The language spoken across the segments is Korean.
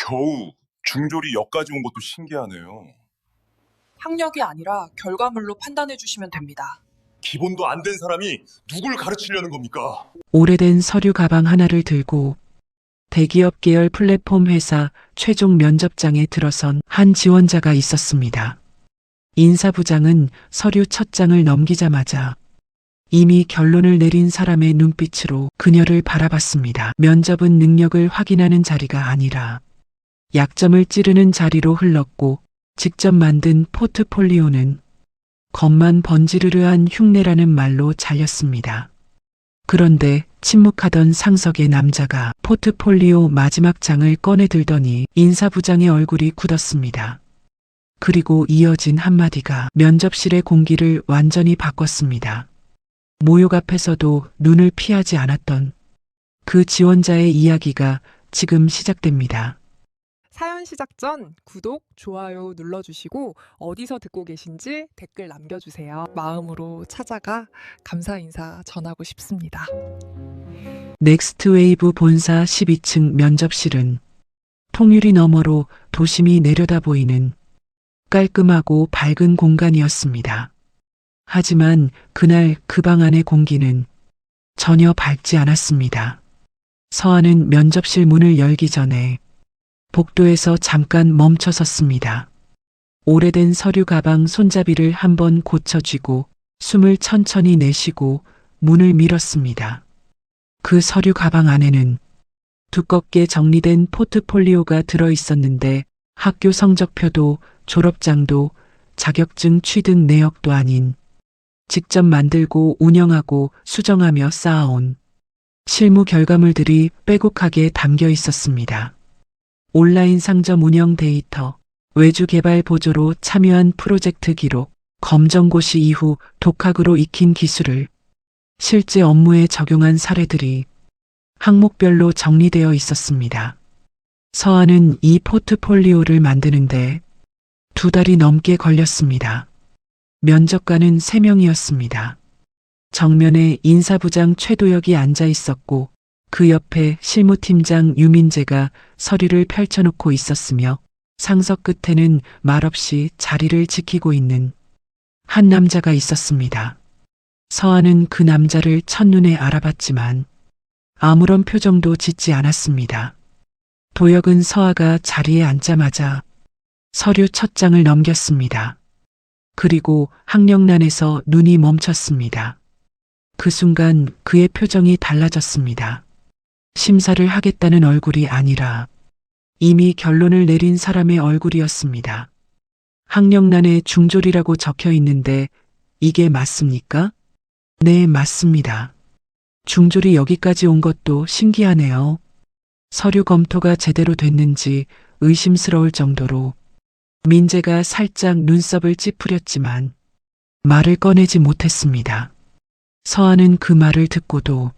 겨우 중졸이 여기까지 온 것도 신기하네요. 학력이 아니라 결과물로 판단해 주시면 됩니다. 기본도 안 된 사람이 누굴 가르치려는 겁니까? 오래된 서류 가방 하나를 들고 대기업 계열 플랫폼 회사 최종 면접장에 들어선 한 지원자가 있었습니다. 인사부장은 서류 첫 장을 넘기자마자 이미 결론을 내린 사람의 눈빛으로 그녀를 바라봤습니다. 면접은 능력을 확인하는 자리가 아니라 약점을 찌르는 자리로 흘렀고, 직접 만든 포트폴리오는 겉만 번지르르한 흉내라는 말로 잘렸습니다. 그런데 침묵하던 상석의 남자가 포트폴리오 마지막 장을 꺼내 들더니 인사부장의 얼굴이 굳었습니다. 그리고 이어진 한마디가 면접실의 공기를 완전히 바꿨습니다. 모욕 앞에서도 눈을 피하지 않았던 그 지원자의 이야기가 지금 시작됩니다. 사연 시작 전 구독, 좋아요 눌러주시고 어디서 듣고 계신지 댓글 남겨주세요. 마음으로 찾아가 감사 인사 전하고 싶습니다. 넥스트웨이브 본사 12층 면접실은 통유리 너머로 도심이 내려다 보이는 깔끔하고 밝은 공간이었습니다. 하지만 그날 그 방 안의 공기는 전혀 밝지 않았습니다. 서한은 면접실 문을 열기 전에 복도에서 잠깐 멈춰 섰습니다. 오래된 서류 가방 손잡이를 한번 고쳐쥐고 숨을 천천히 내쉬고 문을 밀었습니다. 그 서류 가방 안에는 두껍게 정리된 포트폴리오가 들어 있었는데 학교 성적표도 졸업장도 자격증 취득 내역도 아닌 직접 만들고 운영하고 수정하며 쌓아온 실무 결과물들이 빼곡하게 담겨 있었습니다. 온라인 상점 운영 데이터, 외주 개발 보조로 참여한 프로젝트 기록, 검정고시 이후 독학으로 익힌 기술을 실제 업무에 적용한 사례들이 항목별로 정리되어 있었습니다. 서한은 이 포트폴리오를 만드는데 2달이 넘게 걸렸습니다. 면접관은 3명이었습니다. 정면에 인사부장 최도혁이 앉아 있었고 그 옆에 실무팀장 유민재가 서류를 펼쳐놓고 있었으며 상석 끝에는 말없이 자리를 지키고 있는 한 남자가 있었습니다. 서한은 그 남자를 첫눈에 알아봤지만 아무런 표정도 짓지 않았습니다. 도혁은 서아가 자리에 앉자마자 서류 첫 장을 넘겼습니다. 그리고 학력란에서 눈이 멈췄습니다. 그 순간 그의 표정이 달라졌습니다. 심사를 하겠다는 얼굴이 아니라 이미 결론을 내린 사람의 얼굴이었습니다. 학력란에 중졸이라고 적혀 있는데 이게 맞습니까? 네, 맞습니다. 중졸이 여기까지 온 것도 신기하네요. 서류 검토가 제대로 됐는지 의심스러울 정도로 민재가 살짝 눈썹을 찌푸렸지만 말을 꺼내지 못했습니다. 서한은 그 말을 듣고도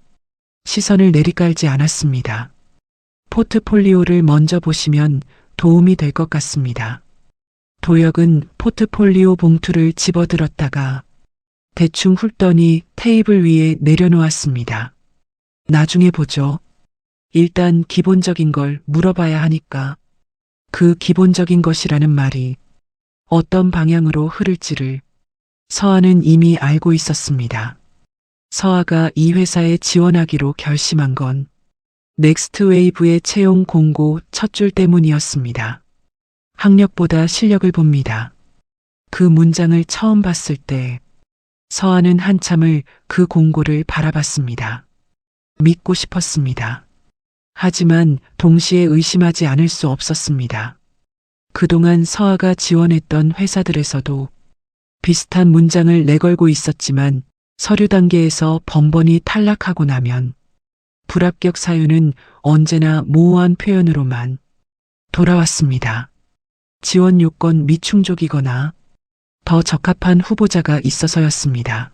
시선을 내리깔지 않았습니다. 포트폴리오를 먼저 보시면 도움이 될 것 같습니다. 도혁은 포트폴리오 봉투를 집어들었다가 대충 훑더니 테이블 위에 내려놓았습니다. 나중에 보죠. 일단 기본적인 걸 물어봐야 하니까. 그 기본적인 것이라는 말이 어떤 방향으로 흐를지를 서아는 이미 알고 있었습니다. 서아가 이 회사에 지원하기로 결심한 건 넥스트웨이브의 채용 공고 첫 줄 때문이었습니다. 학력보다 실력을 봅니다. 그 문장을 처음 봤을 때 서아는 한참을 그 공고를 바라봤습니다. 믿고 싶었습니다. 하지만 동시에 의심하지 않을 수 없었습니다. 그동안 서아가 지원했던 회사들에서도 비슷한 문장을 내걸고 있었지만 서류 단계에서 번번이 탈락하고 나면 불합격 사유는 언제나 모호한 표현으로만 돌아왔습니다. 지원 요건 미충족이거나 더 적합한 후보자가 있어서였습니다.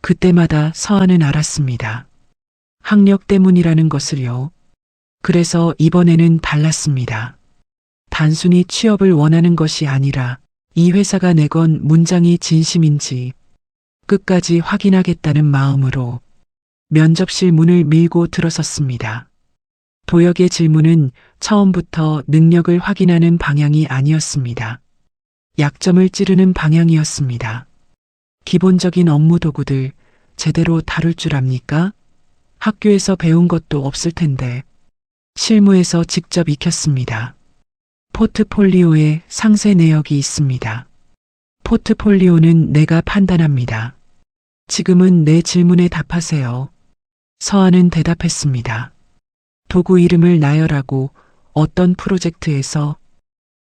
그때마다 서아는 알았습니다. 학력 때문이라는 것을요. 그래서 이번에는 달랐습니다. 단순히 취업을 원하는 것이 아니라 이 회사가 내건 문장이 진심인지 끝까지 확인하겠다는 마음으로 면접실 문을 밀고 들어섰습니다. 도역의 질문은 처음부터 능력을 확인하는 방향이 아니었습니다. 약점을 찌르는 방향이었습니다. 기본적인 업무 도구들 제대로 다룰 줄 압니까? 학교에서 배운 것도 없을 텐데 실무에서 직접 익혔습니다. 포트폴리오에 상세 내역이 있습니다. 포트폴리오는 내가 판단합니다. 지금은 내 질문에 답하세요. 서한은 대답했습니다. 도구 이름을 나열하고 어떤 프로젝트에서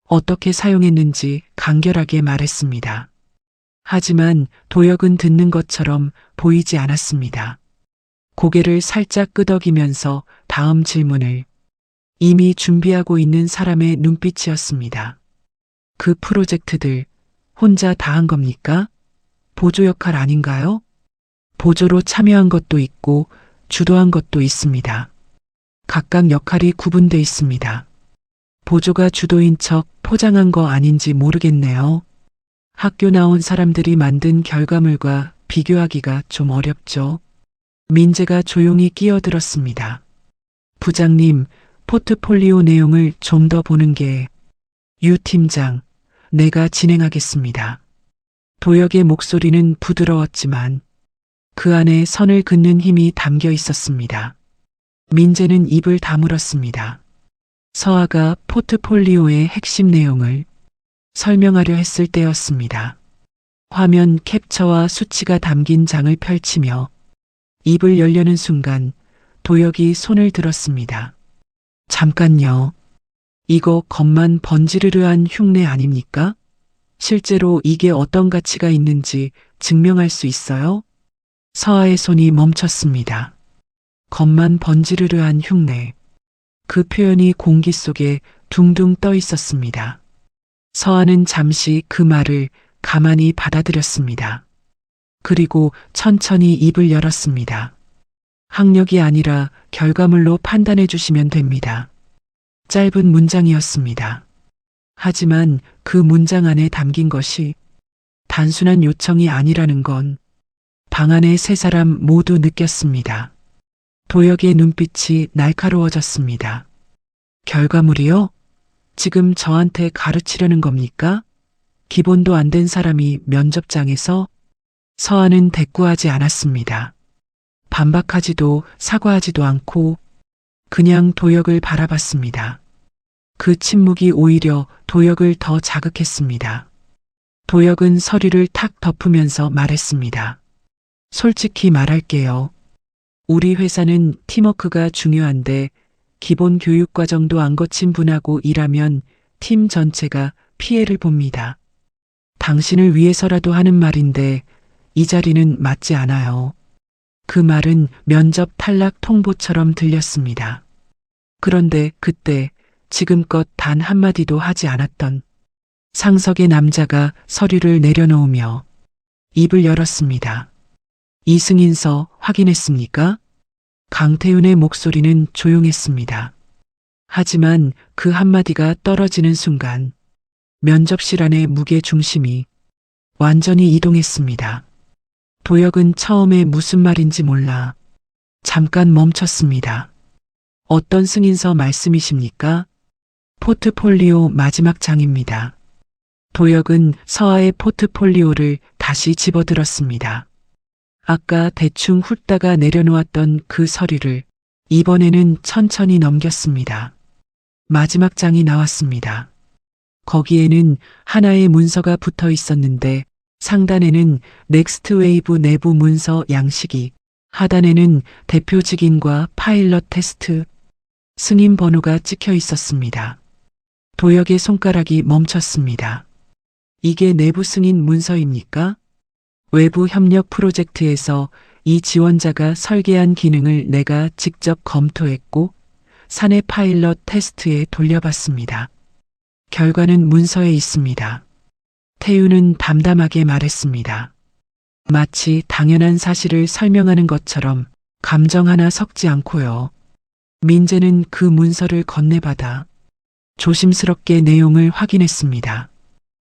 어떻게 사용했는지 간결하게 말했습니다. 하지만 도역은 듣는 것처럼 보이지 않았습니다. 고개를 살짝 끄덕이면서 다음 질문을 이미 준비하고 있는 사람의 눈빛이었습니다. 그 프로젝트들 혼자 다 한 겁니까? 보조 역할 아닌가요? 보조로 참여한 것도 있고 주도한 것도 있습니다. 각각 역할이 구분돼 있습니다. 보조가 주도인 척 포장한 거 아닌지 모르겠네요. 학교 나온 사람들이 만든 결과물과 비교하기가 좀 어렵죠. 민재가 조용히 끼어들었습니다. 부장님, 포트폴리오 내용을 좀 더 보는 게. 유 팀장, 내가 진행하겠습니다. 도역의 목소리는 부드러웠지만 그 안에 선을 긋는 힘이 담겨 있었습니다. 민재는 입을 다물었습니다. 서아가 포트폴리오의 핵심 내용을 설명하려 했을 때였습니다. 화면 캡처와 수치가 담긴 장을 펼치며 입을 열려는 순간 도역이 손을 들었습니다. 잠깐요. 이거 겉만 번지르르한 흉내 아닙니까? 실제로 이게 어떤 가치가 있는지 증명할 수 있어요? 서아의 손이 멈췄습니다. 겉만 번지르르한 흉내. 그 표현이 공기 속에 둥둥 떠 있었습니다. 서아는 잠시 그 말을 가만히 받아들였습니다. 그리고 천천히 입을 열었습니다. 학력이 아니라 결과물로 판단해 주시면 됩니다. 짧은 문장이었습니다. 하지만 그 문장 안에 담긴 것이 단순한 요청이 아니라는 건 방 안의 세 사람 모두 느꼈습니다. 도역의 눈빛이 날카로워졌습니다. 결과물이요? 지금 저한테 가르치려는 겁니까? 기본도 안 된 사람이 면접장에서? 서아는 대꾸하지 않았습니다. 반박하지도 사과하지도 않고 그냥 도역을 바라봤습니다. 그 침묵이 오히려 도역을 더 자극했습니다. 도역은 서류를 탁 덮으면서 말했습니다. 솔직히 말할게요. 우리 회사는 팀워크가 중요한데 기본 교육 과정도 안 거친 분하고 일하면 팀 전체가 피해를 봅니다. 당신을 위해서라도 하는 말인데 이 자리는 맞지 않아요. 그 말은 면접 탈락 통보처럼 들렸습니다. 그런데 그때 지금껏 단 한마디도 하지 않았던 상석의 남자가 서류를 내려놓으며 입을 열었습니다. 이승인서 확인했습니까? 강태윤의 목소리는 조용했습니다. 하지만 그 한마디가 떨어지는 순간 면접실 안의 무게 중심이 완전히 이동했습니다. 도역은 처음에 무슨 말인지 몰라 잠깐 멈췄습니다. 어떤 승인서 말씀이십니까? 포트폴리오 마지막 장입니다. 도역은 서아의 포트폴리오를 다시 집어들었습니다. 아까 대충 훑다가 내려놓았던 그 서류를 이번에는 천천히 넘겼습니다. 마지막 장이 나왔습니다. 거기에는 하나의 문서가 붙어 있었는데 상단에는 넥스트 웨이브 내부 문서 양식이, 하단에는 대표 직인과 파일럿 테스트, 승인 번호가 찍혀 있었습니다. 도역의 손가락이 멈췄습니다. 이게 내부 승인 문서입니까? 외부 협력 프로젝트에서 이 지원자가 설계한 기능을 내가 직접 검토했고 사내 파일럿 테스트에 돌려봤습니다. 결과는 문서에 있습니다. 태윤은 담담하게 말했습니다. 마치 당연한 사실을 설명하는 것처럼 감정 하나 섞지 않고요. 민재는 그 문서를 건네받아 조심스럽게 내용을 확인했습니다.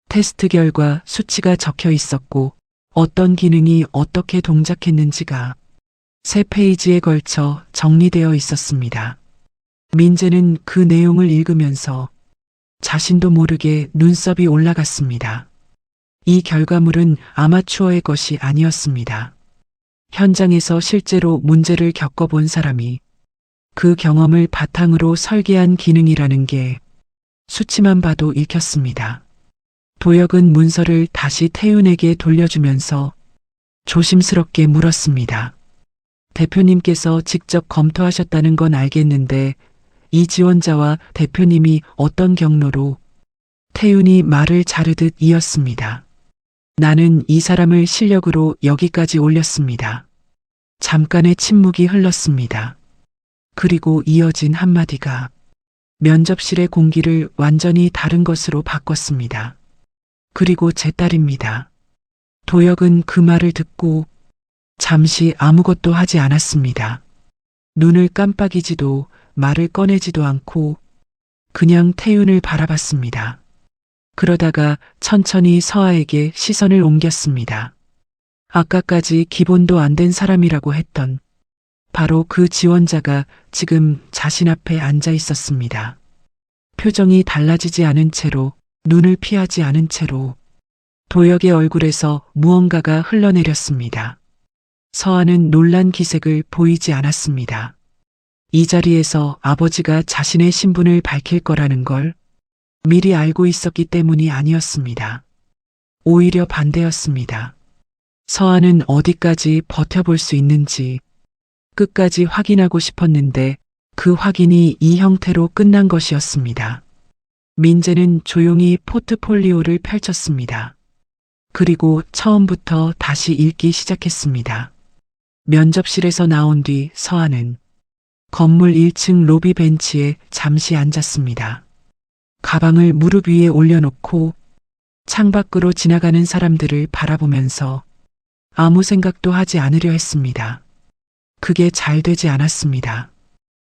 테스트 결과 수치가 적혀 있었고 어떤 기능이 어떻게 동작했는지가 3페이지에 걸쳐 정리되어 있었습니다. 민재는 그 내용을 읽으면서 자신도 모르게 눈썹이 올라갔습니다. 이 결과물은 아마추어의 것이 아니었습니다. 현장에서 실제로 문제를 겪어본 사람이 그 경험을 바탕으로 설계한 기능이라는 게 수치만 봐도 읽혔습니다. 도혁은 문서를 다시 태윤에게 돌려주면서 조심스럽게 물었습니다. 대표님께서 직접 검토하셨다는 건 알겠는데 이 지원자와 대표님이 어떤 경로로? 태윤이 말을 자르듯 이었습니다. 나는 이 사람을 실력으로 여기까지 올렸습니다. 잠깐의 침묵이 흘렀습니다. 그리고 이어진 한마디가 면접실의 공기를 완전히 다른 것으로 바꿨습니다. 그리고 제 딸입니다. 도혁은 그 말을 듣고 잠시 아무것도 하지 않았습니다. 눈을 깜빡이지도 말을 꺼내지도 않고 그냥 태윤을 바라봤습니다. 그러다가 천천히 서아에게 시선을 옮겼습니다. 아까까지 기본도 안 된 사람이라고 했던 바로 그 지원자가 지금 자신 앞에 앉아 있었습니다. 표정이 달라지지 않은 채로, 눈을 피하지 않은 채로 도혁의 얼굴에서 무언가가 흘러내렸습니다. 서아는 놀란 기색을 보이지 않았습니다. 이 자리에서 아버지가 자신의 신분을 밝힐 거라는 걸 미리 알고 있었기 때문이 아니었습니다. 오히려 반대였습니다. 서아는 어디까지 버텨볼 수 있는지 끝까지 확인하고 싶었는데 그 확인이 이 형태로 끝난 것이었습니다. 민재는 조용히 포트폴리오를 펼쳤습니다. 그리고 처음부터 다시 읽기 시작했습니다. 면접실에서 나온 뒤 서아는 건물 1층 로비 벤치에 잠시 앉았습니다. 가방을 무릎 위에 올려놓고 창밖으로 지나가는 사람들을 바라보면서 아무 생각도 하지 않으려 했습니다. 그게 잘 되지 않았습니다.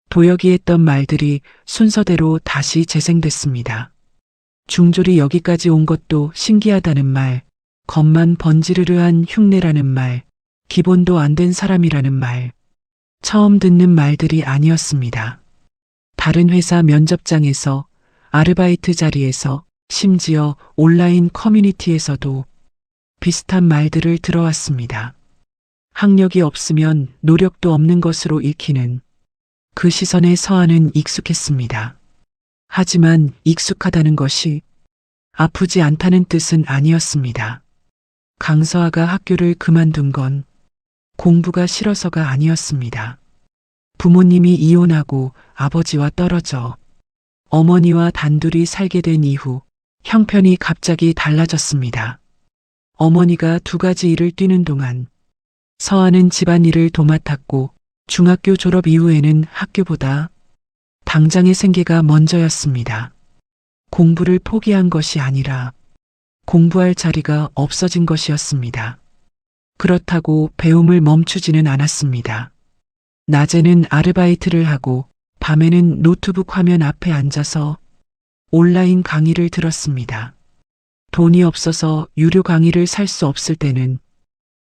도혁이 했던 말들이 순서대로 다시 재생됐습니다. 중졸이 여기까지 온 것도 신기하다는 말, 겉만 번지르르한 흉내라는 말, 기본도 안 된 사람이라는 말. 처음 듣는 말들이 아니었습니다. 다른 회사 면접장에서, 아르바이트 자리에서, 심지어 온라인 커뮤니티에서도 비슷한 말들을 들어왔습니다. 학력이 없으면 노력도 없는 것으로 읽히는 그 시선에 서아는 익숙했습니다. 하지만 익숙하다는 것이 아프지 않다는 뜻은 아니었습니다. 강서아가 학교를 그만둔 건 공부가 싫어서가 아니었습니다. 부모님이 이혼하고 아버지와 떨어져 어머니와 단둘이 살게 된 이후 형편이 갑자기 달라졌습니다. 어머니가 2가지 일을 뛰는 동안 서아는 집안일을 도맡았고 중학교 졸업 이후에는 학교보다 당장의 생계가 먼저였습니다. 공부를 포기한 것이 아니라 공부할 자리가 없어진 것이었습니다. 그렇다고 배움을 멈추지는 않았습니다. 낮에는 아르바이트를 하고 밤에는 노트북 화면 앞에 앉아서 온라인 강의를 들었습니다. 돈이 없어서 유료 강의를 살 수 없을 때는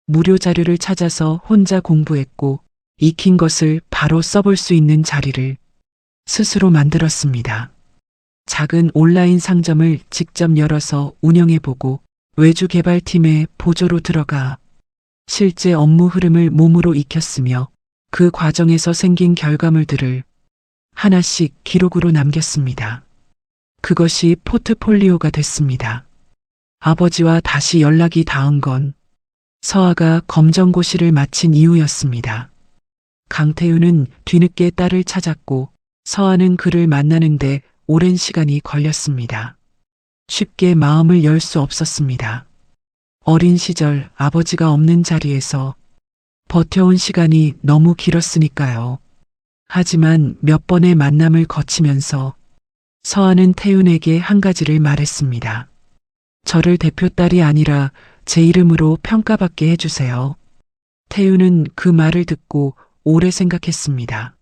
무료 자료를 찾아서 혼자 공부했고 익힌 것을 바로 써볼 수 있는 자리를 스스로 만들었습니다. 작은 온라인 상점을 직접 열어서 운영해보고 외주 개발팀에 보조로 들어가 실제 업무 흐름을 몸으로 익혔으며 그 과정에서 생긴 결과물들을 하나씩 기록으로 남겼습니다. 그것이 포트폴리오가 됐습니다. 아버지와 다시 연락이 닿은 건 서아가 검정고시를 마친 이후였습니다. 강태윤은 뒤늦게 딸을 찾았고 서아는 그를 만나는데 오랜 시간이 걸렸습니다. 쉽게 마음을 열 수 없었습니다. 어린 시절 아버지가 없는 자리에서 버텨온 시간이 너무 길었으니까요. 하지만 몇 번의 만남을 거치면서 서아는 태윤에게 한 가지를 말했습니다. 저를 대표 딸이 아니라 제 이름으로 평가받게 해주세요. 태윤은 그 말을 듣고 오래 생각했습니다.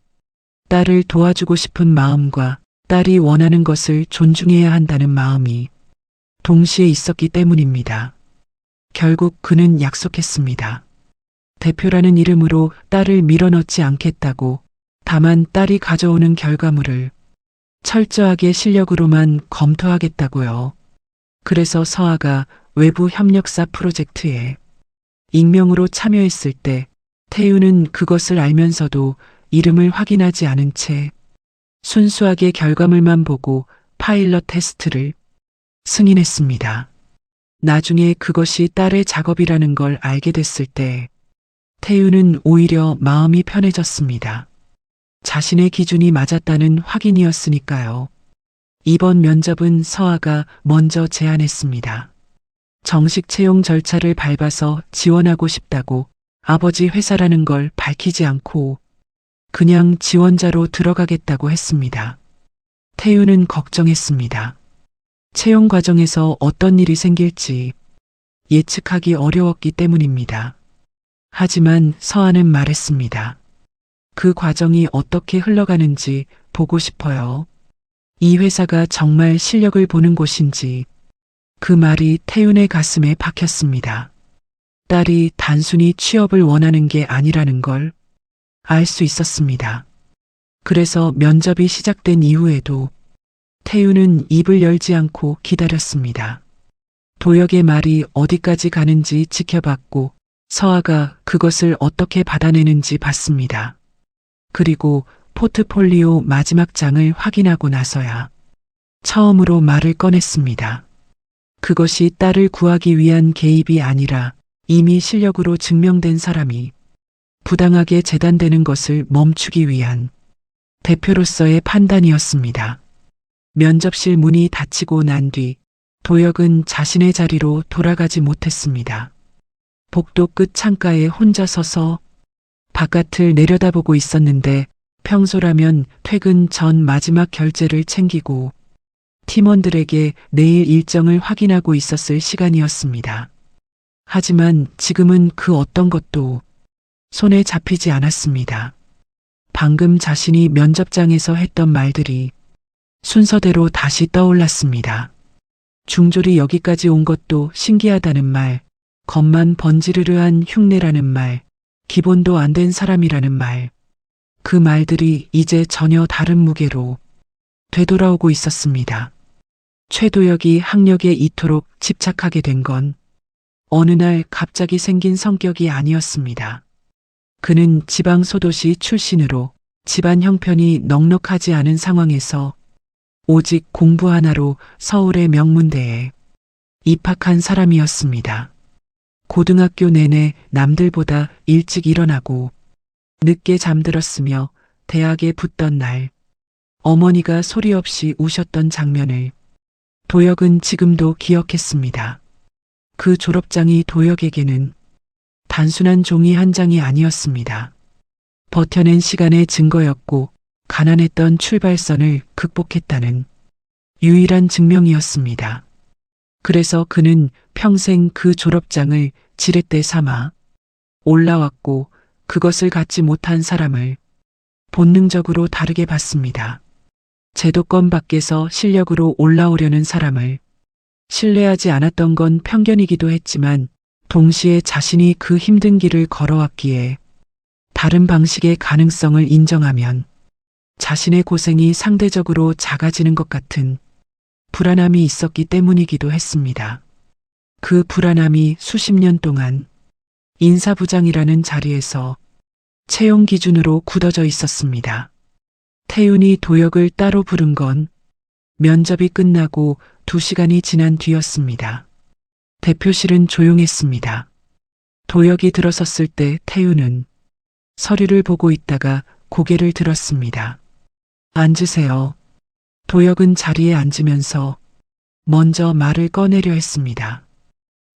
딸을 도와주고 싶은 마음과 딸이 원하는 것을 존중해야 한다는 마음이 동시에 있었기 때문입니다. 결국 그는 약속했습니다. 대표라는 이름으로 딸을 밀어넣지 않겠다고 다만 딸이 가져오는 결과물을 철저하게 실력으로만 검토하겠다고요. 그래서 서아가 외부 협력사 프로젝트에 익명으로 참여했을 때 태우는 그것을 알면서도 이름을 확인하지 않은 채 순수하게 결과물만 보고 파일럿 테스트를 승인했습니다. 나중에 그것이 딸의 작업이라는 걸 알게 됐을 때 태우는 오히려 마음이 편해졌습니다. 자신의 기준이 맞았다는 확인이었으니까요. 이번 면접은 서아가 먼저 제안했습니다. 정식 채용 절차를 밟아서 지원하고 싶다고 아버지 회사라는 걸 밝히지 않고 그냥 지원자로 들어가겠다고 했습니다. 태우는 걱정했습니다. 채용 과정에서 어떤 일이 생길지 예측하기 어려웠기 때문입니다. 하지만 서아는 말했습니다. 그 과정이 어떻게 흘러가는지 보고 싶어요. 이 회사가 정말 실력을 보는 곳인지. 그 말이 태윤의 가슴에 박혔습니다. 딸이 단순히 취업을 원하는 게 아니라는 걸 알 수 있었습니다. 그래서 면접이 시작된 이후에도 태윤은 입을 열지 않고 기다렸습니다. 도혁의 말이 어디까지 가는지 지켜봤고 서아가 그것을 어떻게 받아내는지 봤습니다. 그리고 포트폴리오 마지막 장을 확인하고 나서야 처음으로 말을 꺼냈습니다. 그것이 딸을 구하기 위한 개입이 아니라 이미 실력으로 증명된 사람이 부당하게 재단되는 것을 멈추기 위한 대표로서의 판단이었습니다. 면접실 문이 닫히고 난 뒤 도혁은 자신의 자리로 돌아가지 못했습니다. 복도 끝 창가에 혼자 서서 바깥을 내려다보고 있었는데 평소라면 퇴근 전 마지막 결제를 챙기고 팀원들에게 내일 일정을 확인하고 있었을 시간이었습니다. 하지만 지금은 그 어떤 것도 손에 잡히지 않았습니다. 방금 자신이 면접장에서 했던 말들이 순서대로 다시 떠올랐습니다. 중졸이 여기까지 온 것도 신기하다는 말, 겉만 번지르르한 흉내라는 말, 기본도 안 된 사람이라는 말. 그 말들이 이제 전혀 다른 무게로 되돌아오고 있었습니다. 최도혁이 학력에 이토록 집착하게 된 건 어느 날 갑자기 생긴 성격이 아니었습니다. 그는 지방 소도시 출신으로 집안 형편이 넉넉하지 않은 상황에서 오직 공부 하나로 서울의 명문대에 입학한 사람이었습니다. 고등학교 내내 남들보다 일찍 일어나고 늦게 잠들었으며 대학에 붙던 날 어머니가 소리 없이 우셨던 장면을 도혁은 지금도 기억했습니다. 그 졸업장이 도혁에게는 단순한 종이 한 장이 아니었습니다. 버텨낸 시간의 증거였고 가난했던 출발선을 극복했다는 유일한 증명이었습니다. 그래서 그는 평생 그 졸업장을 지렛대 삼아 올라왔고 그것을 갖지 못한 사람을 본능적으로 다르게 봤습니다. 제도권 밖에서 실력으로 올라오려는 사람을 신뢰하지 않았던 건 편견이기도 했지만 동시에 자신이 그 힘든 길을 걸어왔기에 다른 방식의 가능성을 인정하면 자신의 고생이 상대적으로 작아지는 것 같은 불안함이 있었기 때문이기도 했습니다. 그 불안함이 수십 년 동안 인사부장이라는 자리에서 채용 기준으로 굳어져 있었습니다. 태윤이 도혁을 따로 부른 건 면접이 끝나고 2시간이 지난 뒤였습니다. 대표실은 조용했습니다. 도혁이 들어섰을 때 태윤은 서류를 보고 있다가 고개를 들었습니다. 앉으세요. 도혁은 자리에 앉으면서 먼저 말을 꺼내려 했습니다.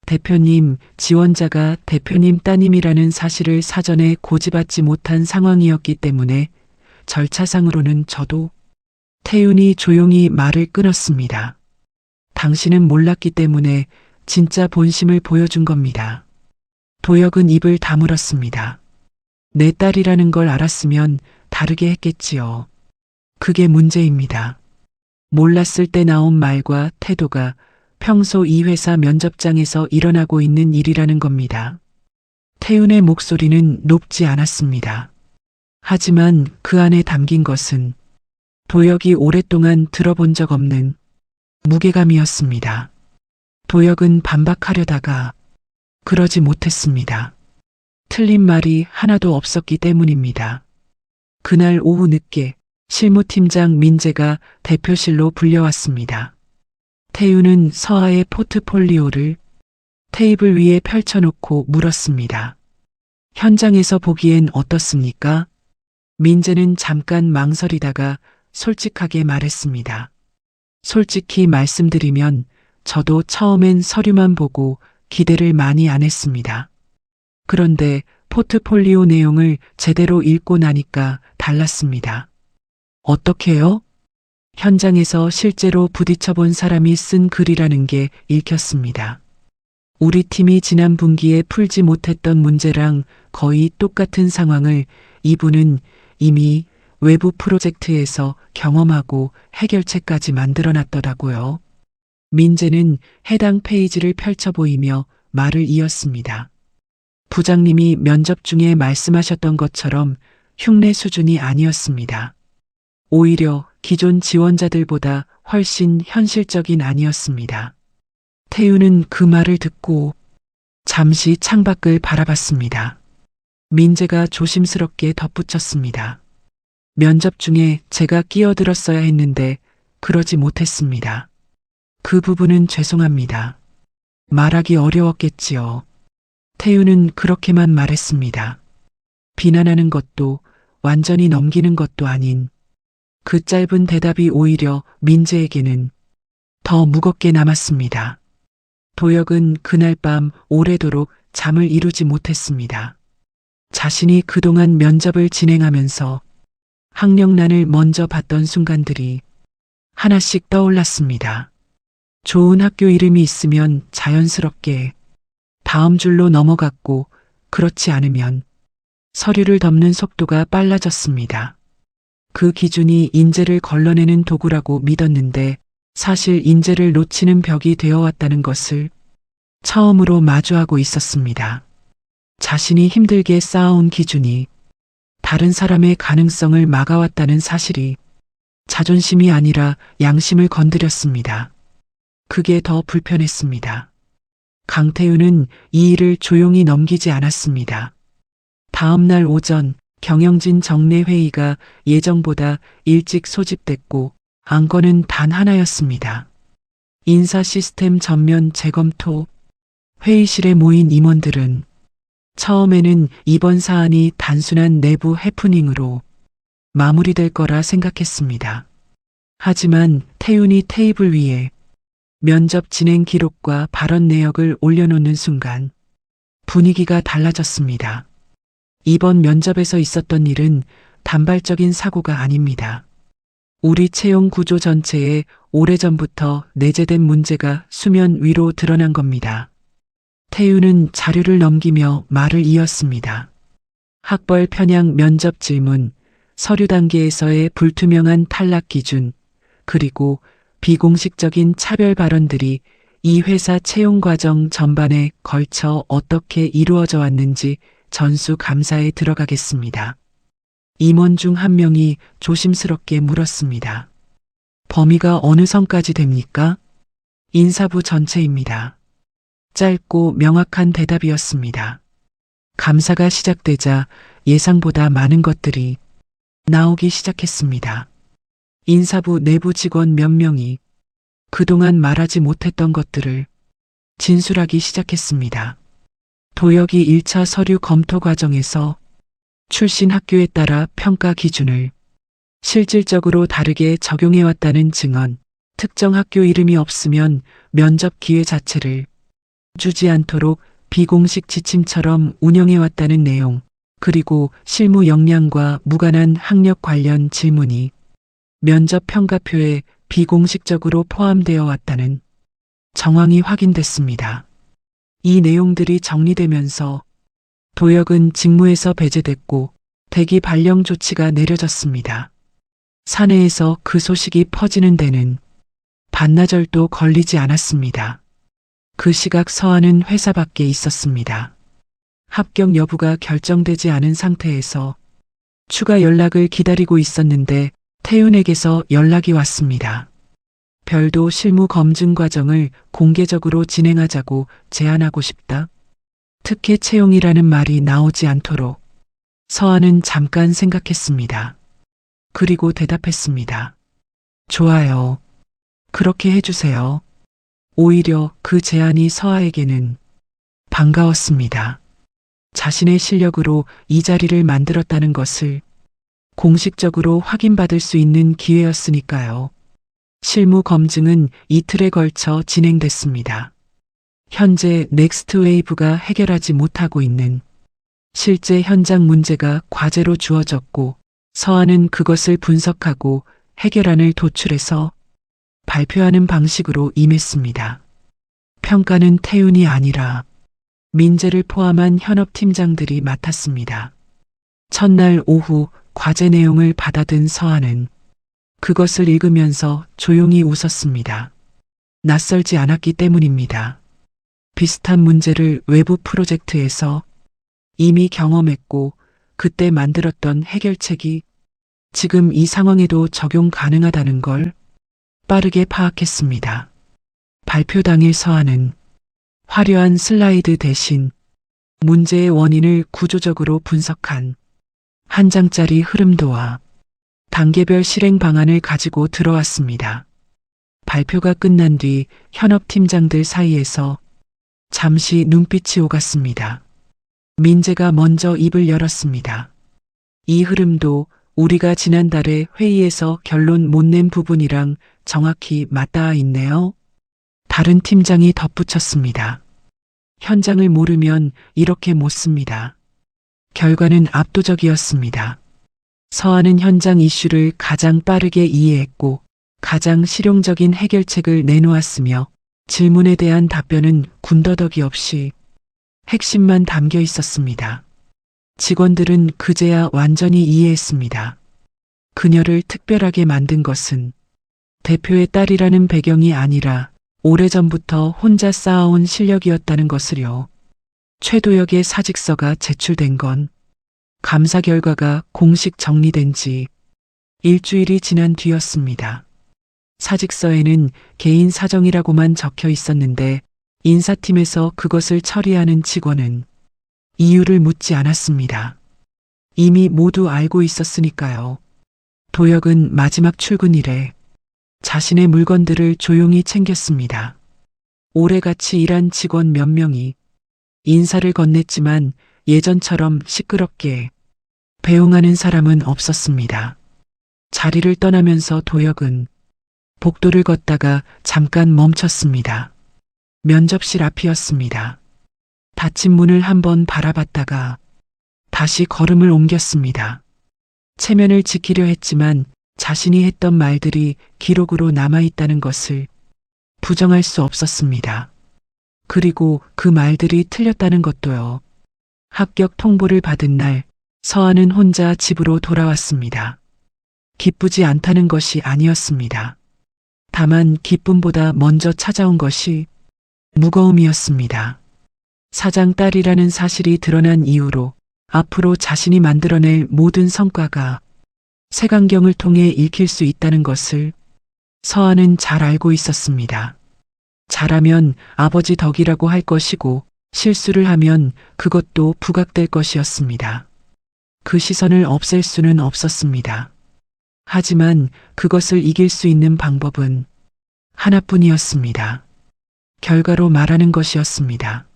대표님, 지원자가 대표님 따님이라는 사실을 사전에 고지받지 못한 상황이었기 때문에 절차상으로는 저도. 태윤이 조용히 말을 끊었습니다. 당신은 몰랐기 때문에 진짜 본심을 보여준 겁니다. 도혁은 입을 다물었습니다. 내 딸이라는 걸 알았으면 다르게 했겠지요. 그게 문제입니다. 몰랐을 때 나온 말과 태도가 평소 이 회사 면접장에서 일어나고 있는 일이라는 겁니다. 태윤의 목소리는 높지 않았습니다. 하지만 그 안에 담긴 것은 도혁이 오랫동안 들어본 적 없는 무게감이었습니다. 도혁은 반박하려다가 그러지 못했습니다. 틀린 말이 하나도 없었기 때문입니다. 그날 오후 늦게 실무팀장 민재가 대표실로 불려왔습니다. 태우는 서아의 포트폴리오를 테이블 위에 펼쳐놓고 물었습니다. 현장에서 보기엔 어떻습니까? 민재는 잠깐 망설이다가 솔직하게 말했습니다. 솔직히 말씀드리면 저도 처음엔 서류만 보고 기대를 많이 안 했습니다. 그런데 포트폴리오 내용을 제대로 읽고 나니까 달랐습니다. 어떻게요? 현장에서 실제로 부딪혀본 사람이 쓴 글이라는 게 읽혔습니다. 우리 팀이 지난 분기에 풀지 못했던 문제랑 거의 똑같은 상황을 이분은 이미 외부 프로젝트에서 경험하고 해결책까지 만들어 놨더라고요. 민재는 해당 페이지를 펼쳐 보이며 말을 이었습니다. 부장님이 면접 중에 말씀하셨던 것처럼 흉내 수준이 아니었습니다. 오히려 기존 지원자들보다 훨씬 현실적인 아니었습니다. 태우는 그 말을 듣고 잠시 창밖을 바라봤습니다. 민재가 조심스럽게 덧붙였습니다. 면접 중에 제가 끼어들었어야 했는데 그러지 못했습니다. 그 부분은 죄송합니다. 말하기 어려웠겠지요. 태우는 그렇게만 말했습니다. 비난하는 것도 완전히 넘기는 것도 아닌 그 짧은 대답이 오히려 민재에게는 더 무겁게 남았습니다. 도혁은 그날 밤 오래도록 잠을 이루지 못했습니다. 자신이 그동안 면접을 진행하면서 학력란을 먼저 봤던 순간들이 하나씩 떠올랐습니다. 좋은 학교 이름이 있으면 자연스럽게 다음 줄로 넘어갔고 그렇지 않으면 서류를 덮는 속도가 빨라졌습니다. 그 기준이 인재를 걸러내는 도구라고 믿었는데 사실 인재를 놓치는 벽이 되어왔다는 것을 처음으로 마주하고 있었습니다. 자신이 힘들게 쌓아온 기준이 다른 사람의 가능성을 막아왔다는 사실이 자존심이 아니라 양심을 건드렸습니다. 그게 더 불편했습니다. 강태우는 이 일을 조용히 넘기지 않았습니다. 다음 날 오전 경영진 정례 회의가 예정보다 일찍 소집됐고 안건은 단 하나였습니다. 인사 시스템 전면 재검토. 회의실에 모인 임원들은 처음에는 이번 사안이 단순한 내부 해프닝으로 마무리될 거라 생각했습니다. 하지만 태윤이 테이블 위에 면접 진행 기록과 발언 내역을 올려놓는 순간 분위기가 달라졌습니다. 이번 면접에서 있었던 일은 단발적인 사고가 아닙니다. 우리 채용 구조 전체에 오래전부터 내재된 문제가 수면 위로 드러난 겁니다. 태윤은 자료를 넘기며 말을 이었습니다. 학벌 편향 면접 질문, 서류 단계에서의 불투명한 탈락 기준, 그리고 비공식적인 차별 발언들이 이 회사 채용 과정 전반에 걸쳐 어떻게 이루어져 왔는지 전수 감사에 들어가겠습니다. 임원 중 한 명이 조심스럽게 물었습니다. 범위가 어느 선까지 됩니까? 인사부 전체입니다. 짧고 명확한 대답이었습니다. 감사가 시작되자 예상보다 많은 것들이 나오기 시작했습니다. 인사부 내부 직원 몇 명이 그동안 말하지 못했던 것들을 진술하기 시작했습니다. 도혁이 1차 서류 검토 과정에서 출신 학교에 따라 평가 기준을 실질적으로 다르게 적용해왔다는 증언, 특정 학교 이름이 없으면 면접 기회 자체를 주지 않도록 비공식 지침처럼 운영해왔다는 내용, 그리고 실무 역량과 무관한 학력 관련 질문이 면접 평가표에 비공식적으로 포함되어 왔다는 정황이 확인됐습니다. 이 내용들이 정리되면서 도혁은 직무에서 배제됐고 대기 발령 조치가 내려졌습니다. 사내에서 그 소식이 퍼지는 데는 반나절도 걸리지 않았습니다. 그 시각 서아는 회사 밖에 있었습니다. 합격 여부가 결정되지 않은 상태에서 추가 연락을 기다리고 있었는데 태윤에게서 연락이 왔습니다. 별도 실무 검증 과정을 공개적으로 진행하자고 제안하고 싶다. 특혜 채용이라는 말이 나오지 않도록. 서한은 잠깐 생각했습니다. 그리고 대답했습니다. 좋아요. 그렇게 해주세요. 오히려 그 제안이 서아에게는 반가웠습니다. 자신의 실력으로 이 자리를 만들었다는 것을 공식적으로 확인받을 수 있는 기회였으니까요. 실무 검증은 이틀에 걸쳐 진행됐습니다. 현재 넥스트 웨이브가 해결하지 못하고 있는 실제 현장 문제가 과제로 주어졌고 서한은 그것을 분석하고 해결안을 도출해서 발표하는 방식으로 임했습니다. 평가는 태윤이 아니라 민재를 포함한 현업팀장들이 맡았습니다. 첫날 오후 과제 내용을 받아든 서한은 그것을 읽으면서 조용히 웃었습니다. 낯설지 않았기 때문입니다. 비슷한 문제를 외부 프로젝트에서 이미 경험했고 그때 만들었던 해결책이 지금 이 상황에도 적용 가능하다는 걸 빠르게 파악했습니다. 발표 당일 서한은 화려한 슬라이드 대신 문제의 원인을 구조적으로 분석한 한 장짜리 흐름도와 단계별 실행 방안을 가지고 들어왔습니다. 발표가 끝난 뒤 현업팀장들 사이에서 잠시 눈빛이 오갔습니다. 민재가 먼저 입을 열었습니다. 이 흐름도 우리가 지난달에 회의에서 결론 못 낸 부분이랑 정확히 맞닿아 있네요. 다른 팀장이 덧붙였습니다. 현장을 모르면 이렇게 못 씁니다. 결과는 압도적이었습니다. 서한은 현장 이슈를 가장 빠르게 이해했고 가장 실용적인 해결책을 내놓았으며 질문에 대한 답변은 군더더기 없이 핵심만 담겨 있었습니다. 직원들은 그제야 완전히 이해했습니다. 그녀를 특별하게 만든 것은 대표의 딸이라는 배경이 아니라 오래전부터 혼자 쌓아온 실력이었다는 것을요. 최도혁의 사직서가 제출된 건 감사 결과가 공식 정리된 지 일주일이 지난 뒤였습니다. 사직서에는 개인 사정이라고만 적혀 있었는데 인사팀에서 그것을 처리하는 직원은 이유를 묻지 않았습니다. 이미 모두 알고 있었으니까요. 도혁은 마지막 출근일에 자신의 물건들을 조용히 챙겼습니다. 오래 같이 일한 직원 몇 명이 인사를 건넸지만 예전처럼 시끄럽게 배웅하는 사람은 없었습니다. 자리를 떠나면서 도혁은 복도를 걷다가 잠깐 멈췄습니다. 면접실 앞이었습니다. 닫힌 문을 한번 바라봤다가 다시 걸음을 옮겼습니다. 체면을 지키려 했지만 자신이 했던 말들이 기록으로 남아있다는 것을 부정할 수 없었습니다. 그리고 그 말들이 틀렸다는 것도요. 합격 통보를 받은 날 서한은 혼자 집으로 돌아왔습니다. 기쁘지 않다는 것이 아니었습니다. 다만 기쁨보다 먼저 찾아온 것이 무거움이었습니다. 사장 딸이라는 사실이 드러난 이후로 앞으로 자신이 만들어낼 모든 성과가 색안경을 통해 읽힐 수 있다는 것을 서한은 잘 알고 있었습니다. 잘하면 아버지 덕이라고 할 것이고 실수를 하면 그것도 부각될 것이었습니다. 그 시선을 없앨 수는 없었습니다. 하지만 그것을 이길 수 있는 방법은 하나뿐이었습니다. 결과로 말하는 것이었습니다.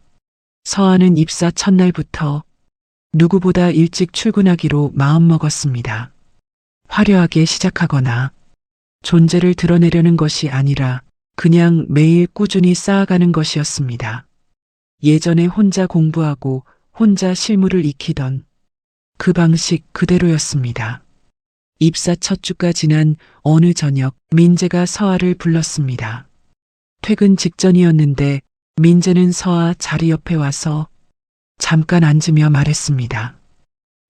서한은 입사 첫날부터 누구보다 일찍 출근하기로 마음먹었습니다. 화려하게 시작하거나 존재를 드러내려는 것이 아니라 그냥 매일 꾸준히 쌓아가는 것이었습니다. 예전에 혼자 공부하고 혼자 실무를 익히던 그 방식 그대로였습니다. 입사 첫 주가 지난 어느 저녁 민재가 서아를 불렀습니다. 퇴근 직전이었는데 민재는 서아 자리 옆에 와서 잠깐 앉으며 말했습니다.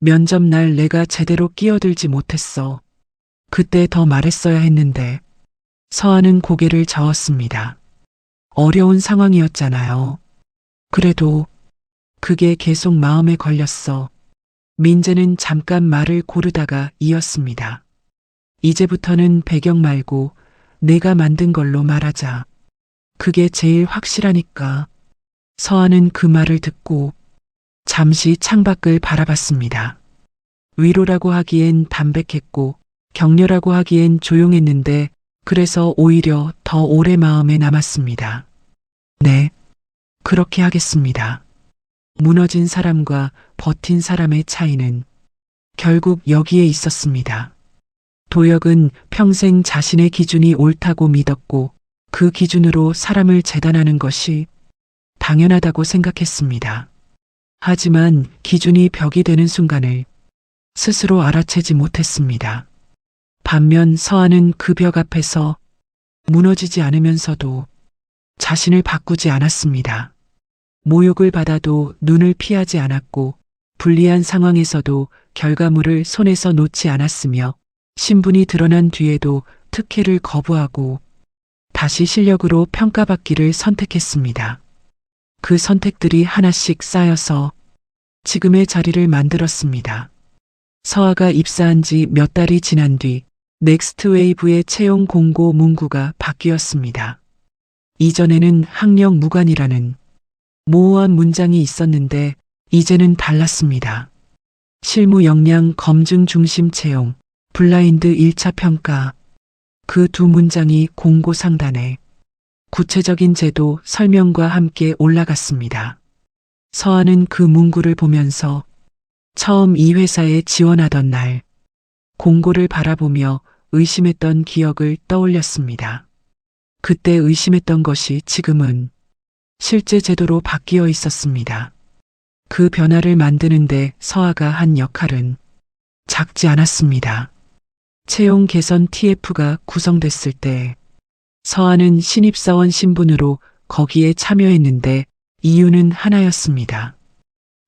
면접 날 내가 제대로 끼어들지 못했어. 그때 더 말했어야 했는데. 서아는 고개를 저었습니다. 어려운 상황이었잖아요. 그래도 그게 계속 마음에 걸렸어. 민재는 잠깐 말을 고르다가 이었습니다. 이제부터는 배경 말고 내가 만든 걸로 말하자. 그게 제일 확실하니까. 서아는 그 말을 듣고 잠시 창밖을 바라봤습니다. 위로라고 하기엔 담백했고 격려라고 하기엔 조용했는데 그래서 오히려 더 오래 마음에 남았습니다. 네, 그렇게 하겠습니다. 무너진 사람과 버틴 사람의 차이는 결국 여기에 있었습니다. 도혁은 평생 자신의 기준이 옳다고 믿었고 그 기준으로 사람을 재단하는 것이 당연하다고 생각했습니다. 하지만 기준이 벽이 되는 순간을 스스로 알아채지 못했습니다. 반면 서아는 그 벽 앞에서 무너지지 않으면서도 자신을 바꾸지 않았습니다. 모욕을 받아도 눈을 피하지 않았고 불리한 상황에서도 결과물을 손에서 놓지 않았으며 신분이 드러난 뒤에도 특혜를 거부하고 다시 실력으로 평가받기를 선택했습니다. 그 선택들이 하나씩 쌓여서 지금의 자리를 만들었습니다. 서아가 입사한 지 몇 달이 지난 뒤 넥스트웨이브의 채용 공고 문구가 바뀌었습니다. 이전에는 학력 무관이라는 모호한 문장이 있었는데 이제는 달랐습니다. 실무 역량 검증 중심 채용, 블라인드 1차 평가. 그 두 문장이 공고 상단에 구체적인 제도 설명과 함께 올라갔습니다. 서아는 그 문구를 보면서 처음 이 회사에 지원하던 날 공고를 바라보며 의심했던 기억을 떠올렸습니다. 그때 의심했던 것이 지금은 실제 제도로 바뀌어 있었습니다. 그 변화를 만드는데 서아가 한 역할은 작지 않았습니다. 채용 개선 TF가 구성됐을 때 서아는 신입사원 신분으로 거기에 참여했는데 이유는 하나였습니다.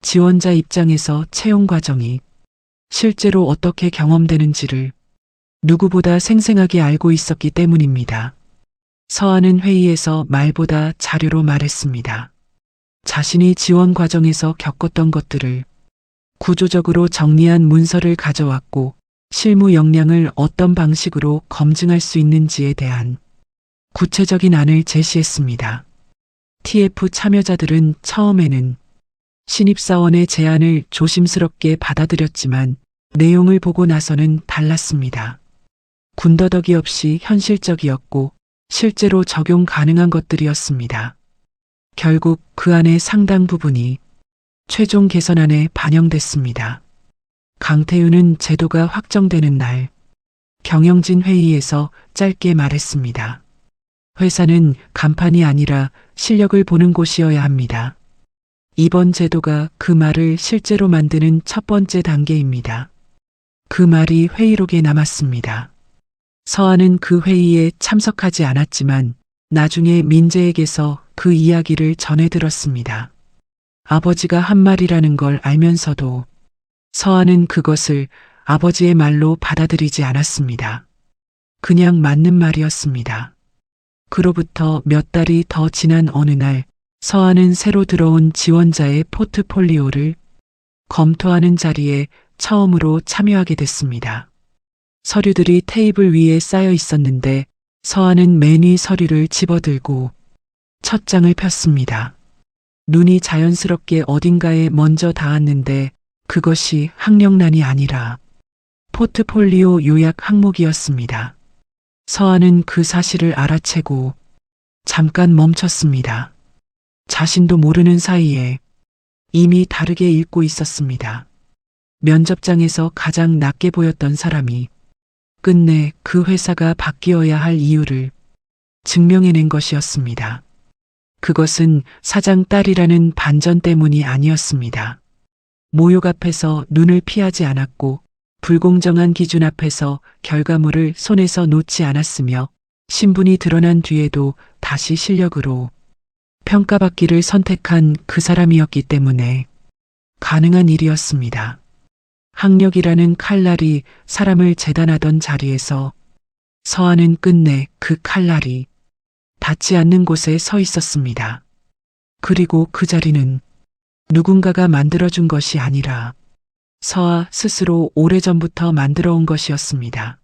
지원자 입장에서 채용 과정이 실제로 어떻게 경험되는지를 누구보다 생생하게 알고 있었기 때문입니다. 서아는 회의에서 말보다 자료로 말했습니다. 자신이 지원 과정에서 겪었던 것들을 구조적으로 정리한 문서를 가져왔고 실무 역량을 어떤 방식으로 검증할 수 있는지에 대한 구체적인 안을 제시했습니다. TF 참여자들은 처음에는 신입사원의 제안을 조심스럽게 받아들였지만 내용을 보고 나서는 달랐습니다. 군더더기 없이 현실적이었고 실제로 적용 가능한 것들이었습니다. 결국 그 안의 상당 부분이 최종 개선안에 반영됐습니다. 강태윤은 제도가 확정되는 날 경영진 회의에서 짧게 말했습니다. 회사는 간판이 아니라 실력을 보는 곳이어야 합니다. 이번 제도가 그 말을 실제로 만드는 첫 번째 단계입니다. 그 말이 회의록에 남았습니다. 서아는 그 회의에 참석하지 않았지만 나중에 민재에게서 그 이야기를 전해 들었습니다. 아버지가 한 말이라는 걸 알면서도 서아는 그것을 아버지의 말로 받아들이지 않았습니다. 그냥 맞는 말이었습니다. 그로부터 몇 달이 더 지난 어느 날 서아는 새로 들어온 지원자의 포트폴리오를 검토하는 자리에 처음으로 참여하게 됐습니다. 서류들이 테이블 위에 쌓여 있었는데 서아는 맨 위 서류를 집어들고 첫 장을 폈습니다. 눈이 자연스럽게 어딘가에 먼저 닿았는데 그것이 학력란이 아니라 포트폴리오 요약 항목이었습니다. 서아는 그 사실을 알아채고 잠깐 멈췄습니다. 자신도 모르는 사이에 이미 다르게 읽고 있었습니다. 면접장에서 가장 낮게 보였던 사람이 끝내 그 회사가 바뀌어야 할 이유를 증명해낸 것이었습니다. 그것은 사장 딸이라는 반전 때문이 아니었습니다. 모욕 앞에서 눈을 피하지 않았고 불공정한 기준 앞에서 결과물을 손에서 놓지 않았으며 신분이 드러난 뒤에도 다시 실력으로 평가받기를 선택한 그 사람이었기 때문에 가능한 일이었습니다. 학력이라는 칼날이 사람을 재단하던 자리에서 서아는 끝내 그 칼날이 닿지 않는 곳에 서 있었습니다. 그리고 그 자리는 누군가가 만들어준 것이 아니라 서아 스스로 오래전부터 만들어 온 것이었습니다.